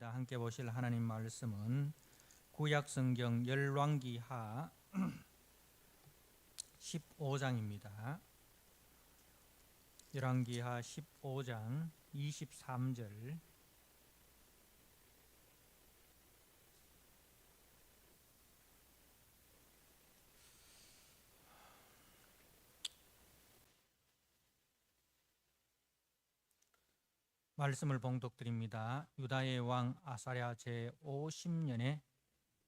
자, 함께 보실 하나님 말씀은 구약성경 열왕기하 15장입니다. 열왕기하 15장 23절 말씀을 봉독드립니다. 유다의 왕 아사랴 제50년에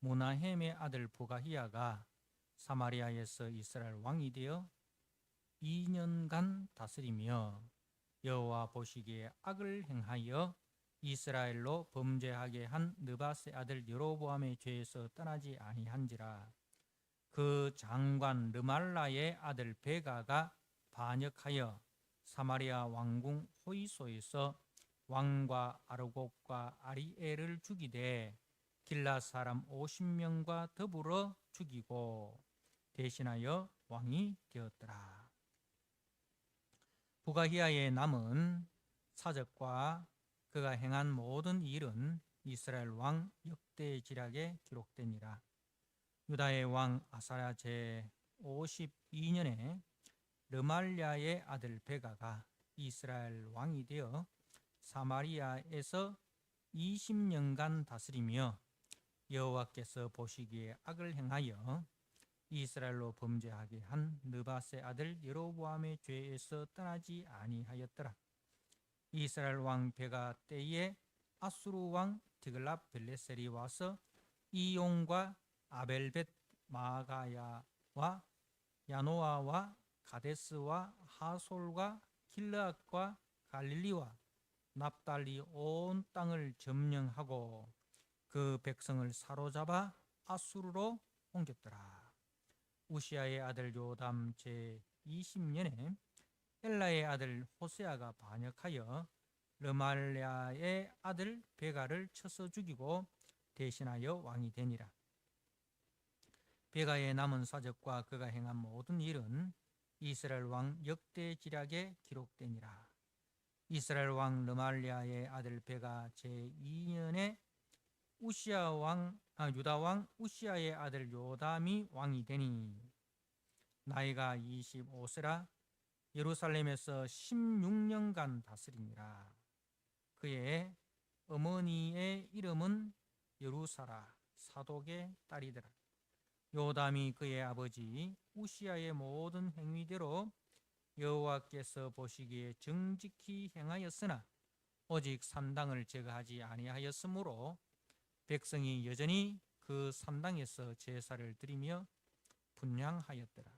무나헴의 아들 부가히야가 사마리아에서 이스라엘 왕이 되어 2년간 다스리며 여호와 보시기에 악을 행하여 이스라엘로 범죄하게 한 느밧의 아들 여로보암의 죄에서 떠나지 아니한지라. 그 장관 르말라의 아들 베가가 반역하여 사마리아 왕궁 호이소에서 왕과 아르곱과 아리엘을 죽이되 길앗 사람 50명과 더불어 죽이고 대신하여 왕이 되었더라. 부가히야의 남은 사적과 그가 행한 모든 일은 이스라엘 왕 역대지략에 기록되니라. 유다의 왕 아사랴 제52년에 르말랴의 아들 베가가 이스라엘 왕이 되어 사마리아에서 20년간 다스리며 여호와께서 보시기에 악을 행하여 이스라엘로 범죄하게 한 느밧의 아들 여로보암의 죄에서 떠나지 아니하였더라. 이스라엘 왕 베가 때에 아수르 왕 디글랏빌레셀이 와서 이용과 아벨벳 마가야와 야노아와 가데스와 하솔과 길르앗과 갈릴리와 납달리 온 땅을 점령하고 그 백성을 사로잡아 아수르로 옮겼더라. 우시아의 아들 요담 제20년에 엘라의 아들 호세아가 반역하여 르말랴의 아들 베가를 쳐서 죽이고 대신하여 왕이 되니라. 베가의 남은 사적과 그가 행한 모든 일은 이스라엘 왕 역대지략에 기록되니라. 이스라엘 왕 르말랴의 아들 베가 제2년에 유다 왕 우시아의 아들 요담이 왕이 되니 나이가 25세라 예루살렘에서 16년간 다스리니라. 그의 어머니의 이름은 여루사라 사독의 딸이더라. 요담이 그의 아버지 우시아의 모든 행위대로 여호와께서 보시기에 정직히 행하였으나 오직 산당을 제거하지 아니하였으므로 백성이 여전히 그 산당에서 제사를 드리며 분향하였더라.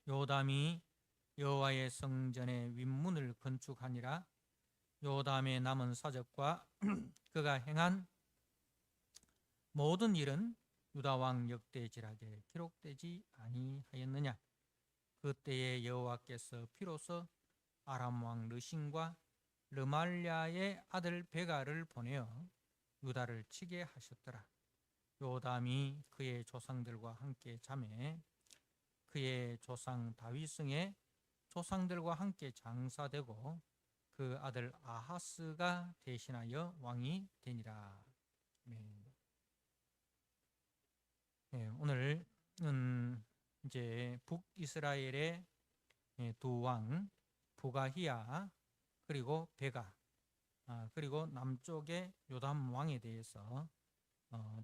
요담이 여호와의 성전의 윗문을 건축하니라. 요담의 남은 사적과 그가 행한 모든 일은 유다 왕 역대지략에 기록되지 아니하였느냐. 그때에 여호와께서 비로소 아람 왕 르신과 르말랴의 아들 베가를 보내어 유다를 치게 하셨더라. 요담이 그의 조상들과 함께 자매 그의 조상 다윗성의 조상들과 함께 장사되고 그 아들 아하스가 대신하여 왕이 되니라. 오늘은 이제 북이스라엘의 두 왕 부가히야 그리고 베가 그리고 남쪽의 요담 왕에 대해서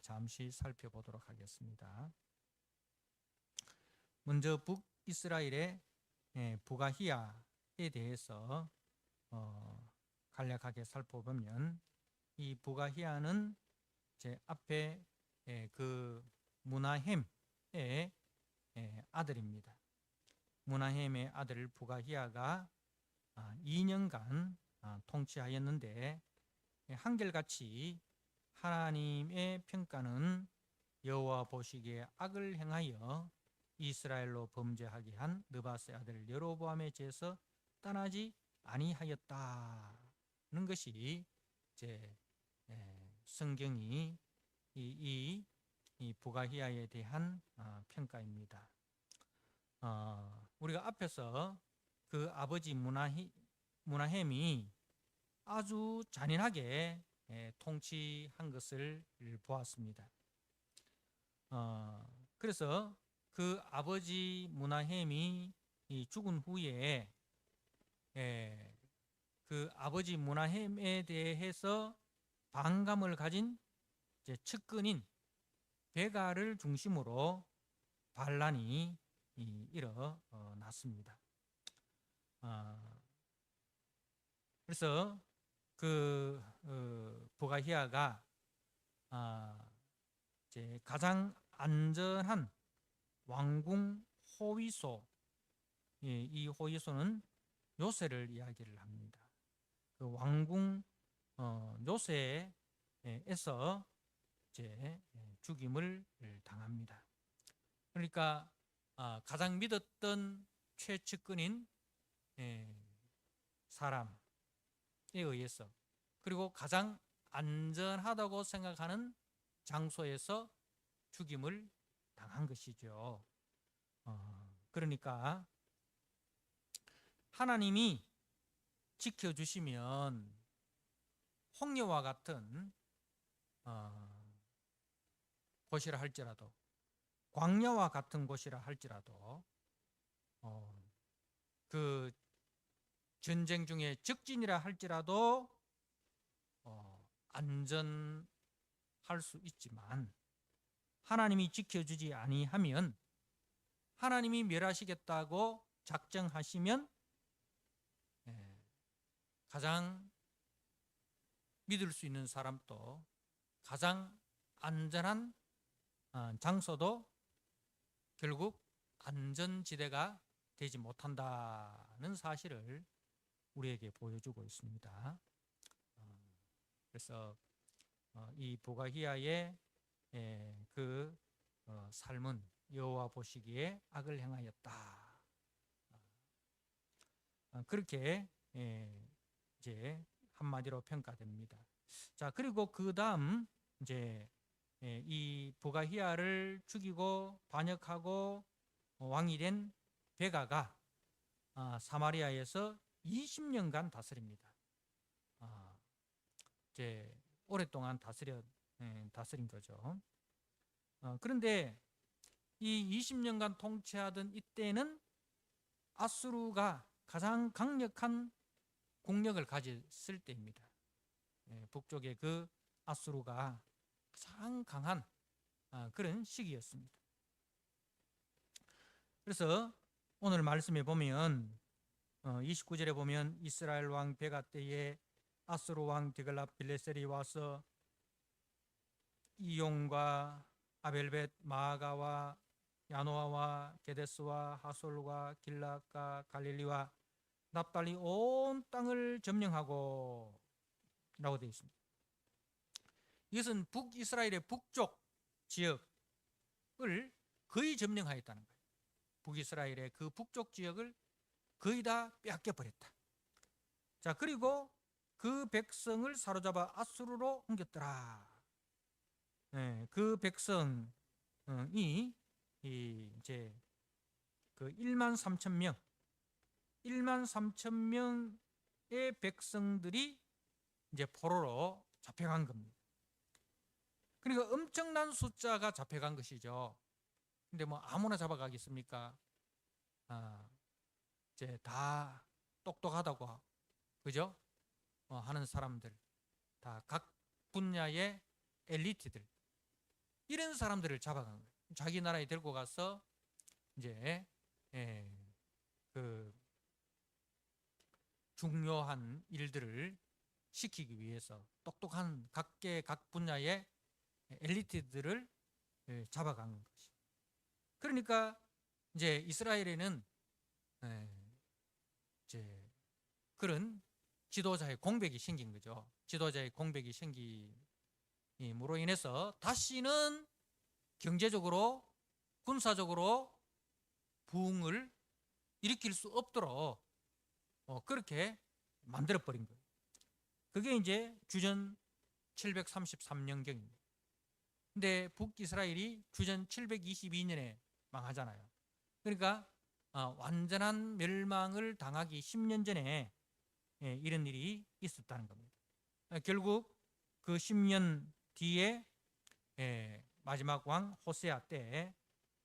잠시 살펴보도록 하겠습니다. 먼저 북이스라엘의 부가히야에 대해서 간략하게 살펴보면 이 부가히야는 제 앞에 그 무나헴의 아들입니다. 무나헴의 아들 부가히야가 2년간 통치하였는데 한결같이 하나님의 평가는 여호와 보시기에 악을 행하여 이스라엘로 범죄하게 한 느밧의 아들 여로보암의 죄에서 떠나지 아니하였다는 것이 제 성경이 이 부가히야에 대한 평가입니다. 우리가 앞에서 그 아버지 무나헴이 아주 잔인하게 통치한 것을 보았습니다. 그래서 그 아버지 므나헴이 죽은 후에 그 아버지 므나헴에 대해서 반감을 가진 이제 측근인 베가를 중심으로 반란이 일어났습니다. 그래서 그 보가히아가 이제 가장 안전한 왕궁 호위소, 이 호위소는 요새를 이야기를 합니다. 그 왕궁 요새에서 이제 죽임을 당합니다. 그러니까 가장 믿었던 최측근인 사람에 의해서, 그리고 가장 안전하다고 생각하는 장소에서 죽임을 당한 것이죠. 그러니까 하나님이 지켜주시면 홍해와 같은 곳이라 할지라도, 광야와 같은 곳이라 할지라도, 그 전쟁 중에 적진이라 할지라도 안전할 수 있지만, 하나님이 지켜주지 아니하면, 하나님이 멸하시겠다고 작정하시면 가장 믿을 수 있는 사람도, 가장 안전한 장소도 결국 안전지대가 되지 못한다는 사실을 우리에게 보여주고 있습니다. 그래서 이 보가히야의 그 삶은 여호와 보시기에 악을 행하였다. 그렇게 이제 한마디로 평가됩니다. 자, 그리고 그 다음 이제 이 보가히야를 죽이고 반역하고 왕이 된 베가가 사마리아에서 20년간 다스립니다. 이제 오랫동안 다스린 거죠. 그런데 이 20년간 통치하던 이때는 아수르가 가장 강력한 국력을 가졌을 때입니다. 북쪽의 그 아수르가 가장 강한 그런 시기였습니다. 그래서 오늘 말씀에 보면 29절에 보면 이스라엘 왕 베가 때에 아수르 왕 디글랏 빌레셀이 와서 이용과 아벨벳 마아가와 야노아와 게데스와 하솔과 길라과 갈릴리와 납달리 온 땅을 점령하고 라고 되어 있습니다. 이것은 북이스라엘의 북쪽 지역을 거의 점령하였다는 거예요. 북이스라엘의 그 북쪽 지역을 거의 다 빼앗겨버렸다. 자, 그리고 그 백성을 사로잡아 아수르로 옮겼더라. 그 백성이 이제 그 1만 3천 명, 1만 3천 명의 백성들이 이제 포로로 잡혀간 겁니다. 그러니까 엄청난 숫자가 잡혀간 것이죠. 근데 뭐 아무나 잡아가겠습니까? 이제 다 똑똑하다고, 그죠? 하는 사람들, 다 각 분야의 엘리트들, 이런 사람들을 잡아간 거예요. 자기 나라에 데리고 가서 이제 그 중요한 일들을 시키기 위해서 똑똑한 각 분야의 엘리트들을 잡아간 것이. 그러니까 이제 이스라엘에는 이제 그런 지도자의 공백이 생긴 거죠. 지도자의 공백이 생김으로 인해서 다시는 경제적으로, 군사적으로 부흥을 일으킬 수 없도록 그렇게 만들어버린 거예요. 그게 이제 주전 733년경입니다. 근데 북이스라엘이 주전 722년에 망하잖아요. 그러니까 완전한 멸망을 당하기 10년 전에 이런 일이 있었다는 겁니다. 결국 그 10년 뒤에 마지막 왕 호세아 때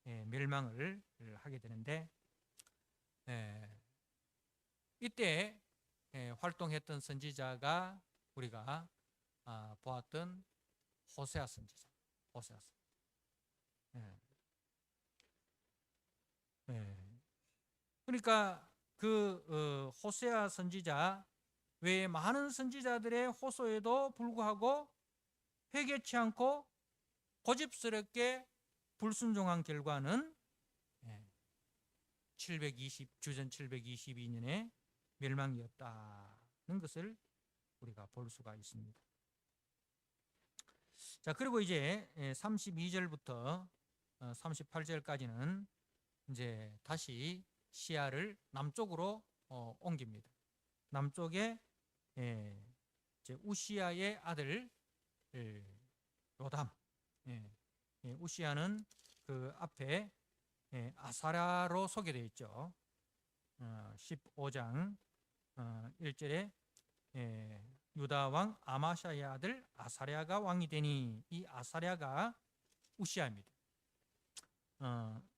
멸망을 하게 되는데, 이때 활동했던 선지자가 우리가 보았던 호세아 선지자. 호세아 선지자. 그러니까 그 호세아 선지자 외에 많은 선지자들의 호소에도 불구하고 회개치 않고 고집스럽게 불순종한 결과는 주전 722년에 멸망이었다는 것을 우리가 볼 수가 있습니다. 자, 그리고 이제 32절부터 38절까지는 이제 다시 시야를 남쪽으로 옮깁니다. 남쪽에 이제 우시야의 아들 요담. 우시야는 그 앞에 아사랴로 소개되어 있죠. 15장 1절에 유다 왕 아마샤의 아들 아사랴가 왕이 되니, 이 아사랴가 우시야입니다.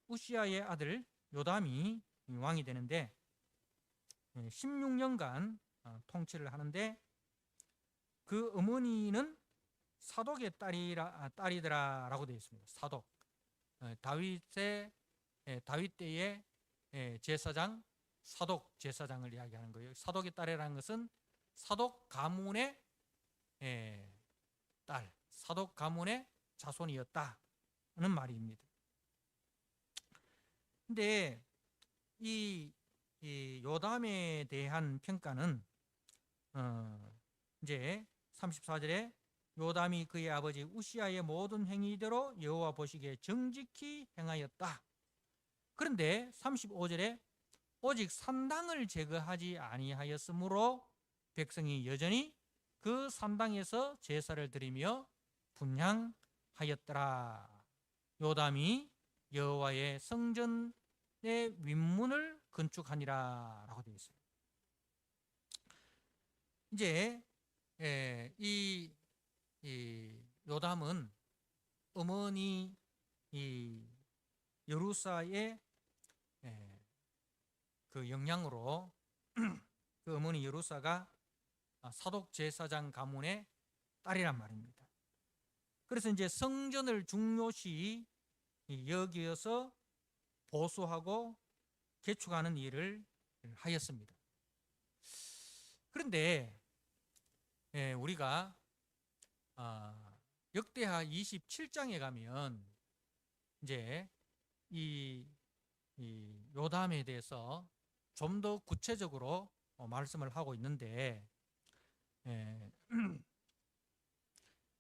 우시야의 아들 요담이 왕이 되는데 16년간 통치를 하는데, 그 어머니는 사독의 딸이더라라고 되어 있습니다. 사독. 다윗 때의 제사장, 사독 제사장을 이야기하는 거예요. 사독의 딸이라는 것은 사독 가문의 딸, 사독 가문의 자손이었다는 말입니다. 근데 이 요담에 대한 평가는 이제 34절에 요담이 그의 아버지 우시야의 모든 행위대로 여호와 보시기에 정직히 행하였다. 그런데 35절에 오직 산당을 제거하지 아니하였으므로 백성이 여전히 그 산당에서 제사를 드리며 분향하였더라. 요담이 여호와의 성전의 윗문을 건축하니라 라고 되어 있어요. 이제 이 요담은 어머니 여루사의 그 영향으로 그 어머니 여루사가 사독 제사장 가문의 딸이란 말입니다. 그래서 이제 성전을 중요시 여기어서 보수하고 개축하는 일을 하였습니다. 그런데 우리가 역대하 27장에 가면 이제 이 요담에 대해서 좀 더 구체적으로 말씀을 하고 있는데,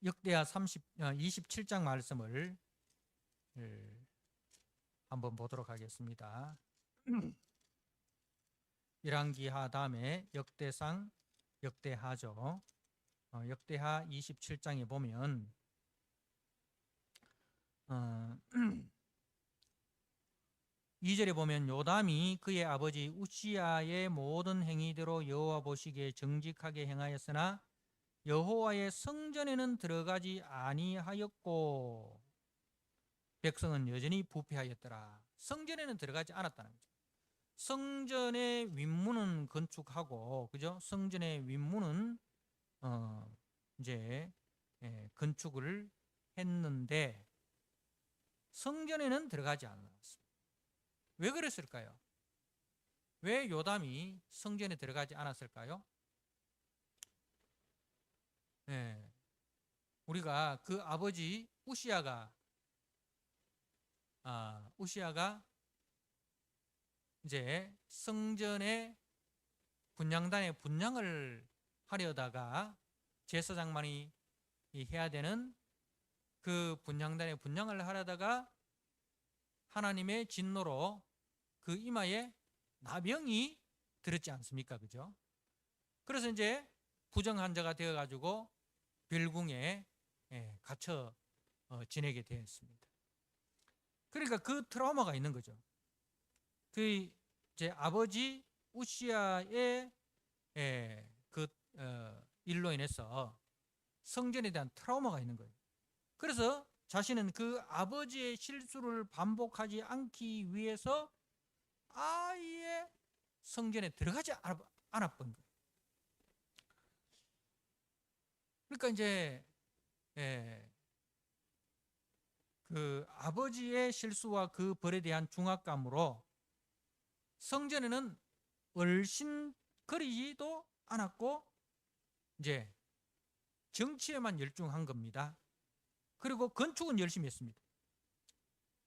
역대하 27장 말씀을 한번 보도록 하겠습니다. 열왕기하 다음에 역대상, 역대하죠. 역대하 27장에 보면 2절에 보면 요담이 그의 아버지 우시야의 모든 행위대로 여호와 보시기에 정직하게 행하였으나 여호와의 성전에는 들어가지 아니하였고 백성은 여전히 부패하였더라. 성전에는 들어가지 않았다는 거죠. 성전의 윗문은 건축하고, 그죠? 성전의 윗문은 이제 건축을 했는데 성전에는 들어가지 않았습니다. 왜 그랬을까요? 왜 요담이 성전에 들어가지 않았을까요? 우리가 그 아버지 우시야가 이제 성전의 분향단에 분향을 하려다가 제사장만이 해야 되는 그 분향단에 분향을 하려다가 하나님의 진노로 그 이마에 나병이 들었지 않습니까? 그죠? 그래서 이제 부정환자가 되어가지고 별궁에 갇혀 지내게 되었습니다. 그러니까 그 트라우마가 있는 거죠. 그 제 아버지 우시야의 그 일로 인해서 성전에 대한 트라우마가 있는 거예요. 그래서 자신은 그 아버지의 실수를 반복하지 않기 위해서 아예 성전에 들어가지 않았던 거예요. 그러니까 이제 그 아버지의 실수와 그 벌에 대한 중압감으로 성전에는 얼씬거리지도 않았고 이제 정치에만 열중한 겁니다. 그리고 건축은 열심히 했습니다.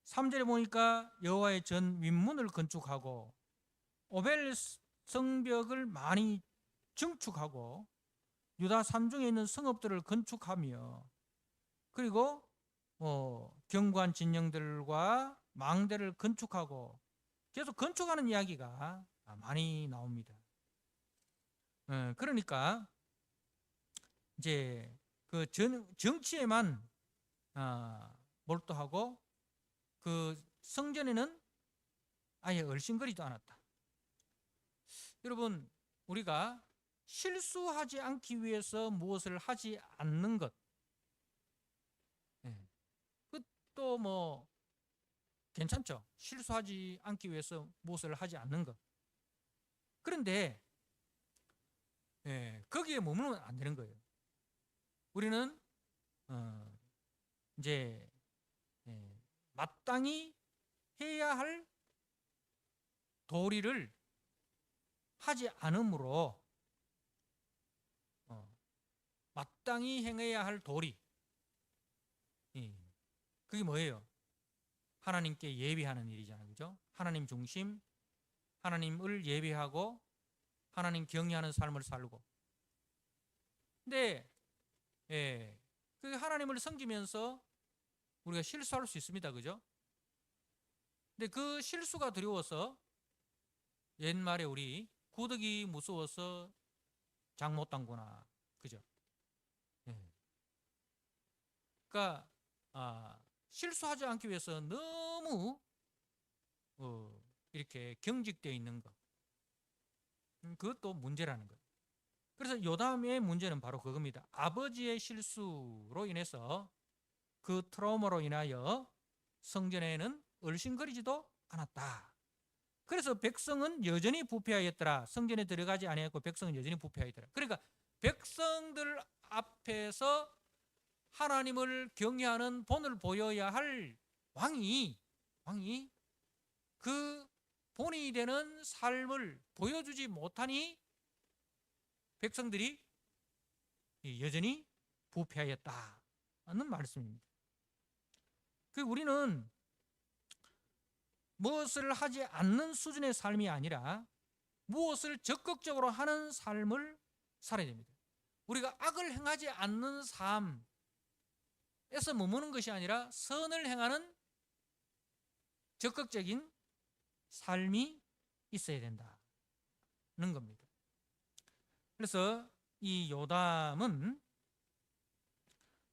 3절에 보니까 여호와의 전 윗문을 건축하고 오벨 성벽을 많이 증축하고 유다 산중에 있는 성읍들을 건축하며 그리고 견고한 진영들과 망대를 건축하고 계속 건축하는 이야기가 많이 나옵니다. 그러니까 이제 그 정치에만 몰두하고 그 성전에는 아예 얼씬거리도 않았다. 여러분, 우리가 실수하지 않기 위해서 무엇을 하지 않는 것, 그것도 뭐 괜찮죠. 실수하지 않기 위해서 무엇을 하지 않는 것. 그런데 거기에 머무르면 안 되는 거예요. 우리는 이제 마땅히 해야 할 도리를 하지 않으므로 마땅히 행해야 할 도리, 그게 뭐예요? 하나님께 예배하는 일이잖아요. 그죠? 하나님 중심, 하나님을 예배하고 하나님 경외하는 삶을 살고. 근데 그 하나님을 섬기면서 우리가 실수할 수 있습니다. 그죠? 근데 그 실수가 두려워서 옛말에 우리 구더기 무서워서 장 못 담구나. 그죠? 그러니까 실수하지 않기 위해서 너무 이렇게 경직되어 있는 것, 그것도 문제라는 거예요. 그래서 요담의 문제는 바로 그겁니다. 아버지의 실수로 인해서 그 트라우마로 인하여 성전에는 얼씬거리지도 않았다. 그래서 백성은 여전히 부패하였더라. 성전에 들어가지 아니했고 백성은 여전히 부패하였더라. 그러니까 백성들 앞에서 하나님을 경외하는 본을 보여야 할 왕이 그 본이 되는 삶을 보여주지 못하니 백성들이 여전히 부패하였다는 말씀입니다. 우리는 무엇을 하지 않는 수준의 삶이 아니라 무엇을 적극적으로 하는 삶을 살아야 됩니다. 우리가 악을 행하지 않는 삶에서 머무는 것이 아니라 선을 행하는 적극적인 삶이 있어야 된다는 겁니다. 그래서 이 요담은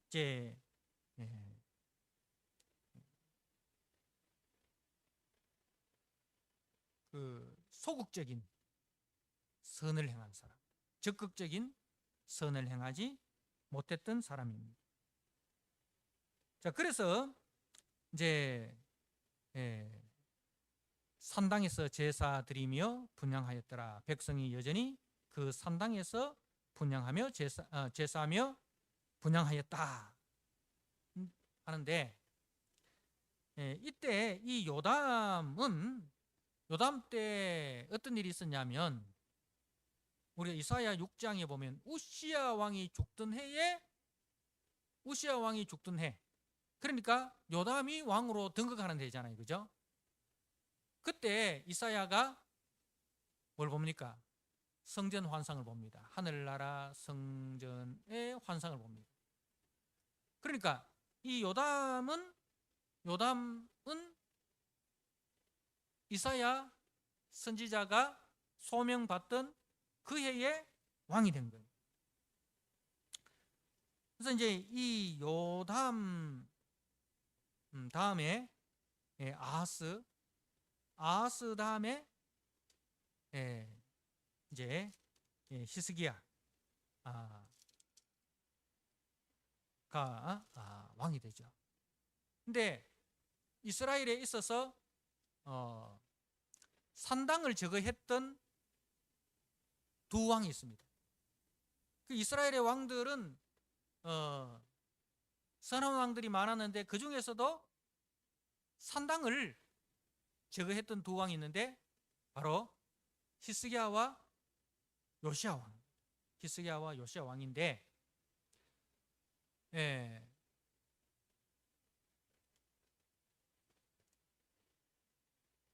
이제 그 소극적인 선을 행한 사람, 적극적인 선을 행하지 못했던 사람입니다. 자, 그래서 이제 산당에서 제사 드리며 분향하였더라. 백성이 여전히 그 산당에서 분향하며 제사하며 분향하였다 하는데, 이때 이 요담 때 어떤 일이 있었냐면, 우리가 이사야 6장에 보면 우시야 왕이 죽던 해, 그러니까 요담이 왕으로 등극하는 데잖아요. 그죠? 그때 이사야가 뭘 봅니까? 성전 환상을 봅니다. 하늘나라 성전의 환상을 봅니다. 그러니까 이 요담은 이사야 선지자가 소명받던 그 해에 왕이 된 거예요. 그래서 이제 이 요담 다음에 아하스 다음에 이제 히스기야, 왕이 되죠. 근데 이스라엘에 있어서 산당을 제거했던 두 왕이 있습니다. 그 이스라엘의 왕들은 선한 왕들이 많았는데 그 중에서도 산당을 제거했던 두 왕이 있는데 바로 히스기야와 요시야 왕. 히스기야와 요시야 왕인데,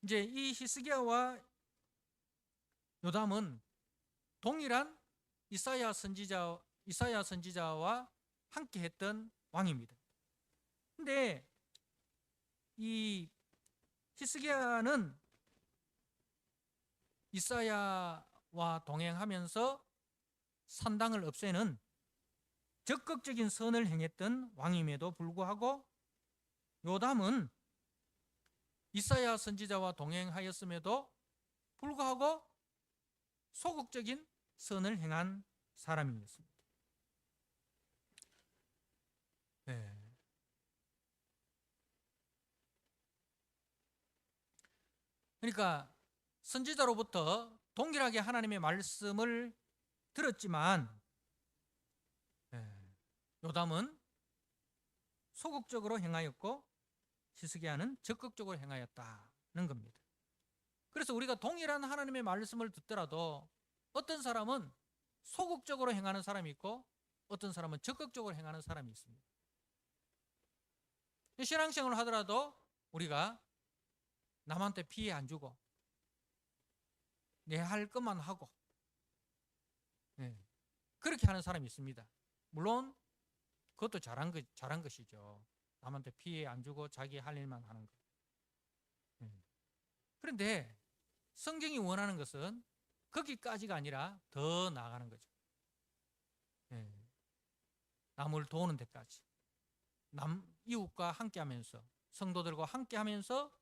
이제 이 히스기야와 요담은 동일한 이사야 선지자와 함께 했던 왕입니다. 근데 이 히스기야는 이사야와 동행하면서 산당을 없애는 적극적인 선을 행했던 왕임에도 불구하고 요담은 이사야 선지자와 동행하였음에도 불구하고 소극적인 선을 행한 사람이었습니다. 그러니까 선지자로부터 동일하게 하나님의 말씀을 들었지만 요담은 소극적으로 행하였고 히스기야는 적극적으로 행하였다는 겁니다. 그래서 우리가 동일한 하나님의 말씀을 듣더라도 어떤 사람은 소극적으로 행하는 사람이 있고 어떤 사람은 적극적으로 행하는 사람이 있습니다. 신앙생활을 하더라도 우리가 남한테 피해 안 주고 내 할 것만 하고 그렇게 하는 사람이 있습니다. 물론 그것도 잘한 것이죠. 남한테 피해 안 주고 자기 할 일만 하는 것. 그런데 성경이 원하는 것은 거기까지가 아니라 더 나아가는 거죠. 남을 도우는 데까지, 이웃과 함께하면서, 성도들과 함께하면서,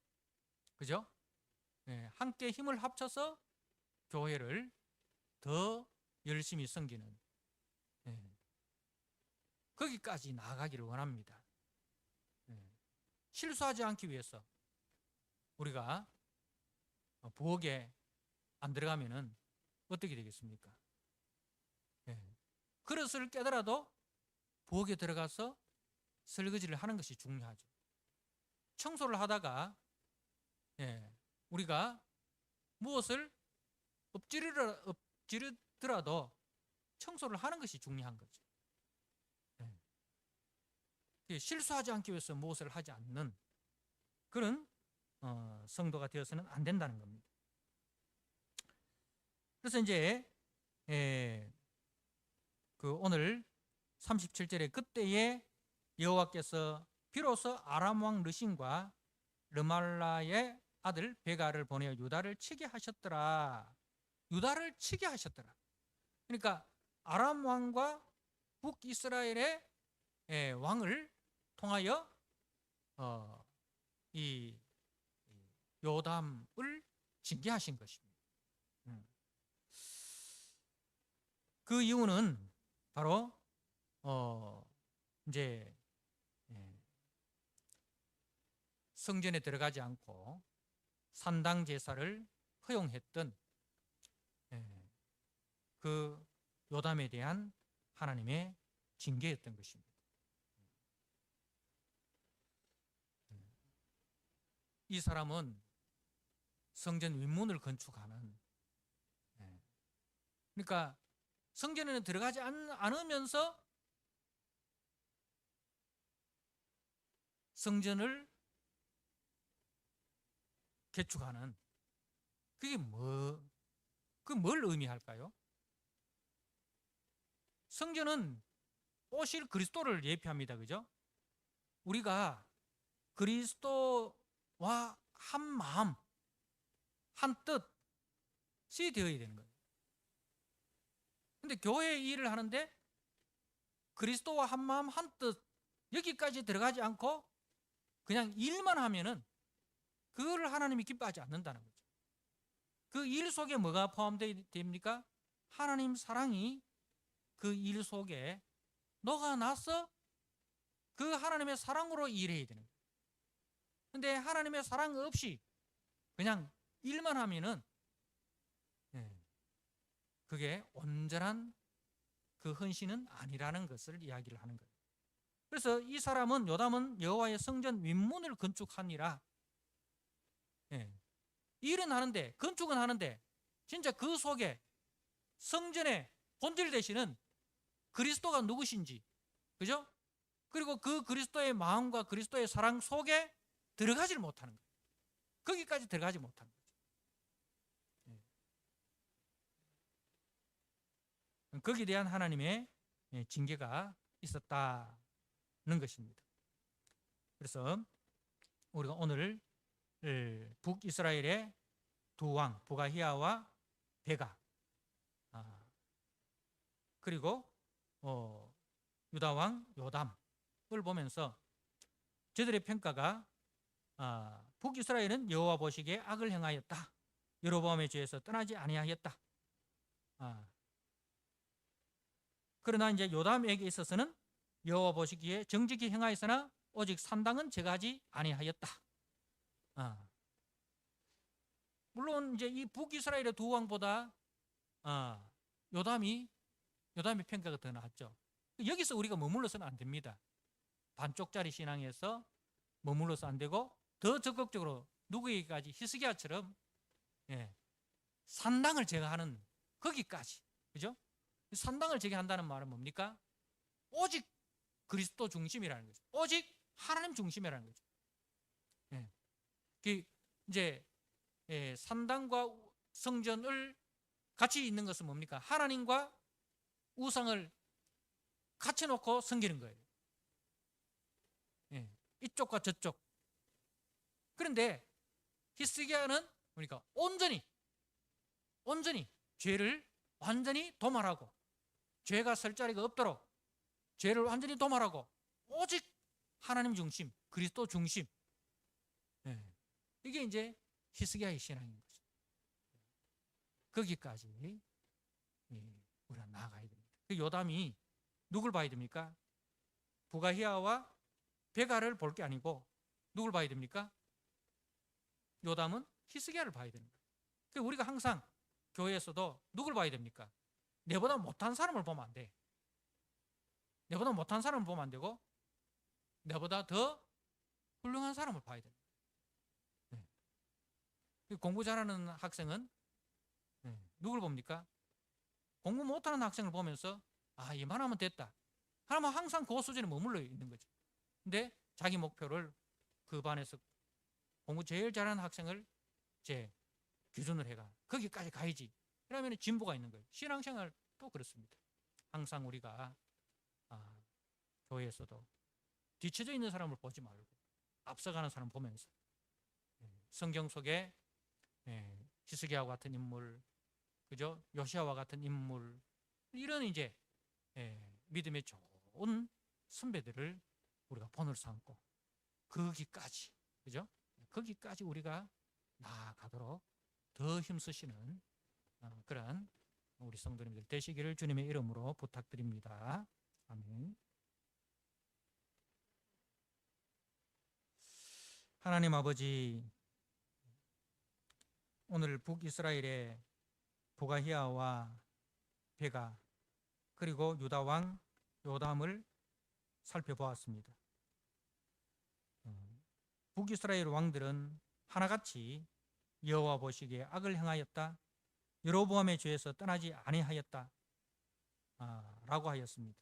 그죠? 함께 힘을 합쳐서 교회를 더 열심히 섬기는, 거기까지 나아가기를 원합니다. 실수하지 않기 위해서 우리가 부엌에 안 들어가면은 어떻게 되겠습니까? 그릇을 깨더라도 부엌에 들어가서 설거지를 하는 것이 중요하죠. 청소를 하다가 우리가 무엇을 엎지르더라도 청소를 하는 것이 중요한 거죠. 실수하지 않기 위해서 무엇을 하지 않는 그런 성도가 되어서는 안 된다는 겁니다. 그래서 이제 오늘 37절에 그때에 여호와께서 비로소 아람 왕 르신과 르말라의 아들 베가를 보내어 유다를 치게 하셨더라. 유다를 치게 하셨더라. 그러니까 아람 왕과 북이스라엘의 왕을 통하여 이 요담을 징계하신 것입니다. 그 이유는 바로 이제 성전에 들어가지 않고 산당 제사를 허용했던 그 요담에 대한 하나님의 징계였던 것입니다. 이 사람은 성전 윗문을 건축하는, 그러니까 성전에는 들어가지 않으면서 성전을 개축하는, 그게 뭘 의미할까요? 성전은 오실 그리스도를 예표합니다. 그죠? 우리가 그리스도와 한 마음, 한 뜻이 되어야 되는 거예요. 근데 교회 일을 하는데 그리스도와 한 마음, 한 뜻 여기까지 들어가지 않고 그냥 일만 하면은 그거를 하나님이 기뻐하지 않는다는 거죠. 그 일 속에 뭐가 포함됩니까? 하나님 사랑이 그 일 속에 녹아나서 그 하나님의 사랑으로 일해야 되는 거예요. 근데 하나님의 사랑 없이 그냥 일만 하면은 그게 온전한 그 헌신은 아니라는 것을 이야기를 하는 거예요. 그래서 이 사람은 요담은 여호와의 성전 윗문을 건축하니라. 일은 하는데, 건축은 하는데 진짜 그 속에 성전의 본질 되시는 그리스도가 누구신지, 그죠? 그리고 그 그리스도의 마음과 그리스도의 사랑 속에 들어가지를 못하는 거예요. 거기까지 들어가지 못하는 거죠. 거기에 대한 하나님의 징계가 있었다는 것입니다. 그래서 우리가 오늘 북이스라엘의 두 왕 부가히야와 베가, 그리고 유다 왕 요담을 보면서 저들의 평가가 북이스라엘은 여호와 보시기에 악을 행하였다. 여로보암의 죄에서 떠나지 아니하였다. 그러나 이제 요담에게 있어서는 여호와 보시기에 정직히 행하였으나 오직 산당은 제거하지 아니하였다. 물론 이제 이 북이스라엘의 두 왕보다 요담의 평가가 더 나았죠. 여기서 우리가 머물러서는 안 됩니다. 반쪽짜리 신앙에서 머물러서 안 되고 더 적극적으로 누구에게까지 히스기야처럼 산당을 제거하는 거기까지, 그죠? 산당을 제거한다는 말은 뭡니까? 오직 그리스도 중심이라는 거죠. 오직 하나님 중심이라는 거죠. 이제 산당과 성전을 같이 있는 것은 뭡니까? 하나님과 우상을 같이 놓고 섬기는 거예요. 이쪽과 저쪽. 그런데 히스기야는 그러니까 온전히 죄를 완전히 도말하고, 죄가 설 자리가 없도록 죄를 완전히 도말하고 오직 하나님 중심, 그리스도 중심. 이게 이제 히스기야의 신앙인 거죠. 거기까지 우리가 나아가야 됩니다. 요담이 누굴 봐야 됩니까? 부가히야와 베가를 볼 게 아니고 누굴 봐야 됩니까? 요담은 히스기야를 봐야 되는 거예요. 우리가 항상 교회에서도 누굴 봐야 됩니까? 내보다 못한 사람을 보면 안 돼. 내보다 못한 사람을 보면 안 되고 내보다 더 훌륭한 사람을 봐야 됩니다. 공부 잘하는 학생은 누굴 봅니까? 공부 못하는 학생을 보면서 이만하면 됐다. 하면 항상 그 수준에 머물러 있는 거죠. 근데 자기 목표를 그 반에서 공부 제일 잘하는 학생을 제 기준을 해가 거기까지 가야지. 그러면 진보가 있는 거예요. 신앙생활도 그렇습니다. 항상 우리가 교회에서도 뒤쳐져 있는 사람을 보지 말고 앞서가는 사람 보면서 성경 속에 히스기야와 같은 인물, 그죠? 요시야와 같은 인물, 이런 이제 믿음의 좋은 선배들을 우리가 본을 삼고 거기까지, 그죠? 거기까지 우리가 나아가도록 더 힘쓰시는 그런 우리 성도님들 되시기를 주님의 이름으로 부탁드립니다. 아멘. 하나님 아버지, 오늘 북이스라엘의 부가히야와 베가 그리고 유다 왕 요담을 살펴보았습니다. 북이스라엘 왕들은 하나같이 여호와 보시기에 악을 행하였다. 여로보암의 죄에서 떠나지 아니하였다. 라고 하였습니다.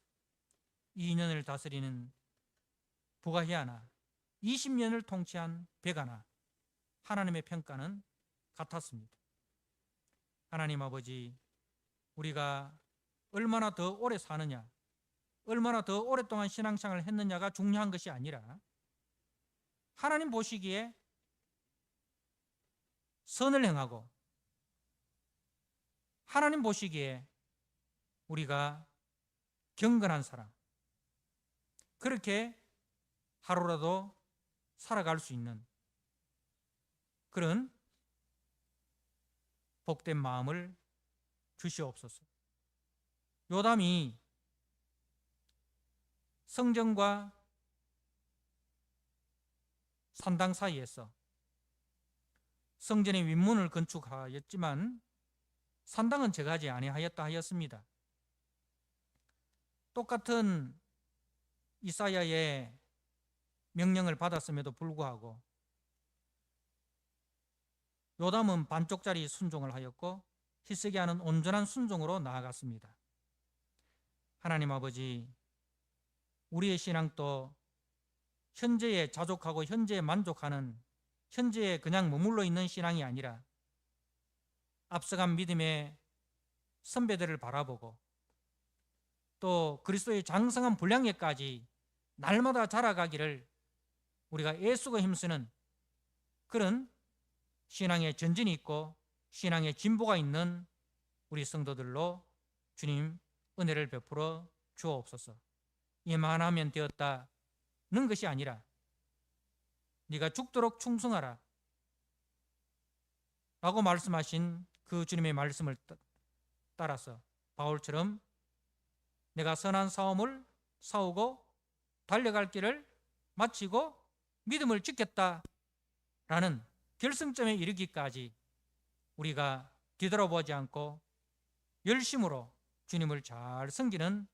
2년을 다스리는 부가히야나 20년을 통치한 베가나 하나님의 평가는 같았습니다. 하나님 아버지, 우리가 얼마나 더 오래 사느냐, 얼마나 더 오랫동안 신앙생활을 했느냐가 중요한 것이 아니라 하나님 보시기에 선을 행하고 하나님 보시기에 우리가 경건한 사람, 그렇게 하루라도 살아갈 수 있는 그런 복된 마음을 주시옵소서. 요담이 성전과 산당 사이에서 성전의 윗문을 건축하였지만 산당은 제거하지 아니하였다 하였습니다. 똑같은 이사야의 명령을 받았음에도 불구하고 요담은 반쪽짜리 순종을 하였고 히스기야는 온전한 순종으로 나아갔습니다. 하나님 아버지, 우리의 신앙도 현재에 자족하고 현재에 만족하는, 현재에 그냥 머물러 있는 신앙이 아니라 앞서간 믿음의 선배들을 바라보고 또 그리스도의 장성한 분량에까지 날마다 자라가기를 우리가 애쓰고 힘쓰는 그런 신앙의 전진이 있고 신앙의 진보가 있는 우리 성도들로 주님 은혜를 베풀어 주옵소서. 이만하면 되었다는 것이 아니라 네가 죽도록 충성하라 라고 말씀하신 그 주님의 말씀을 따라서 바울처럼 내가 선한 싸움을 싸우고 달려갈 길을 마치고 믿음을 지켰다라는 결승점에 이르기까지 우리가 뒤돌아보지 않고 열심으로 주님을 잘 섬기는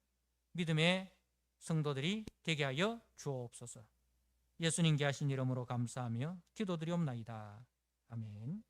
믿음의 성도들이 되게 하여 주옵소서. 예수님께 하신 이름으로 감사하며 기도드리옵나이다. 아멘.